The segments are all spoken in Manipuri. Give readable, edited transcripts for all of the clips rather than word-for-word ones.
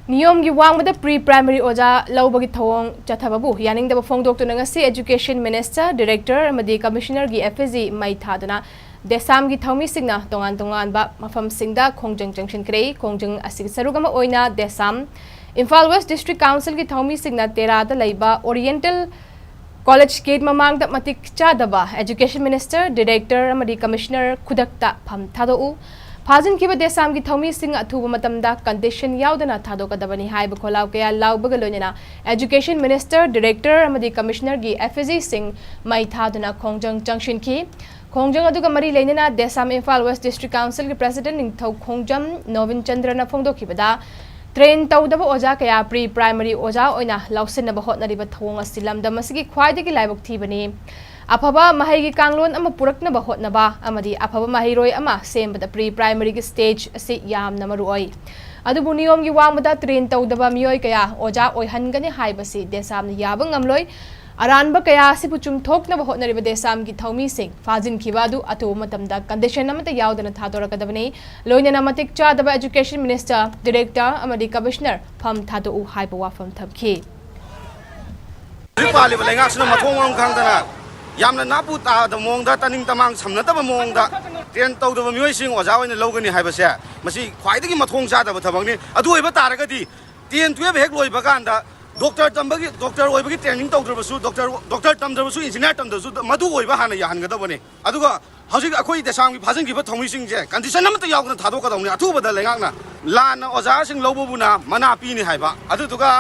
नियम की वांग प्री प्राइमरी ओजा लौबगी थोंग चथाबू यानिंग फोंदोक्तुना ngasi एजुकेशन मिनिस्टर डायरेक्टर अमदी कमिश्नर की एफएजी मई थादुना देसाम की थौमी सिंगना तोंगान तोंगान बा मफम सिंगदा खोंजंग चंगसिनख्रे खोंजंग असि सरुगमा ओइना देसाम इम्फाल वेस्ट डिस्ट्रिक्ट काउंसिल की थौमी सिंगना तेरादा लैबा ओरिएंटल कॉलेज गेट ममांगदा मतिक चादबा एजुकेशन मिनिस्टर डायरेक्टर अमदी कमिश्नर खुदक्ता फम थादोउ फाजिन की देसाम की थौमी सिंह अथुब मतमदा कंडीशन यावदना थादोकदबनी हाइब खोलाव कया लाउबग लोइना एजुकेशन मिनिस्टर डायरेक्टर अमदी कमिश्नर की एफएजी सिंह मई थादुना खोंजंग चंगसिनखी खोंजंग अदुगा मरी लैना देसाम इम्फाल वेस्ट डिस्ट्रिक्ट काउंसिल के प्रेसिडेंट निंगथौ खोंजम नोविन चंद्रना फोंदोखिबदा ट्रेन तौदब ओजा कया प्री प्राइमरी ओजा ओइना लौसिनब होटनरिब थोंग असि लमदम असि ख्वाइदगी लाइबक थीबनी अफबा महैगी कांगलोन अमा पुरकनब होटनबा अमदी अफबा महिरोय अमा सेमबदा प्री प्राइमरी की स्टेज असि यामना मरुओय अदुबु नियम की वांगबदा ट्रेन तौदबा मियोय कया ओजा ओइहनगने हाइबसि देसाम याब ngamloi अरानब कया सिपु चुमथोकनब होटनरिब देसाम की थौमी सिंह फाजिन खिबादु अतु मतमदा कंडीशन अमता यावदना थादोरकदबनी लोइना मतिक चादब एजुकेशन मिनिस्टर डायरेक्टर अमदी कमिश्नर फम थादो हाइब वाफम थबखि रिपालिब लेंगासना मथोंग खांगदना यामना नापु ताद मोंगदा तनिंग तमांग समनतब मोंगदा ट्रेन तौदब मियोइसिंग ओजा ओइना लौगनी हाइबसे मसी ख्वाइदगी मथोंग चादब थबंगनी अदु ओइबा तारगदी 10 12 हेक लोइबा कांदा डॉक्टर तंबगी डॉक्टर ओइबगी ट्रेनिंग तौद्रबसु डॉक्टर तमद्रबसु इंजीनियर तमदसु मदु ओइबा हाना याहनगदबने अदुगा हजिक अखोइ देसाम की फाजिंगिबा थौमिसिंगजे कंडीशन अमता यावना थादोकदौनी अथुबदा लेंगाकना लाना ओजासिंग लौबबुना मना पिनि हाइबा अदुदुगा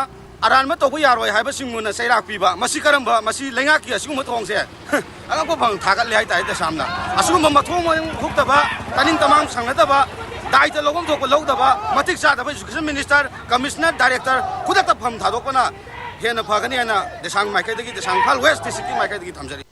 अरानम तौब यारोय हाइबसिंगमुना सैराक पिबा मसी करंबा मसी लेंगाकी असिगुम थोंगसे अगको भंग थागतले हाइताइ देसामना असुगुम मथोंग हुक्तबा तनिंग तमांग संगदबा दायित्व लौगम थोक लौदबा मतिक चादबा एजुकेशन मिनिस्टर कमिश्नर डायरेक्टर खुदता फम थादोकना हेन फगनी हेन देसांग माइकैदगी देसांग इम्फाल वेस्ट डिस्ट्रिक्ट माइकैदगी थमजरी।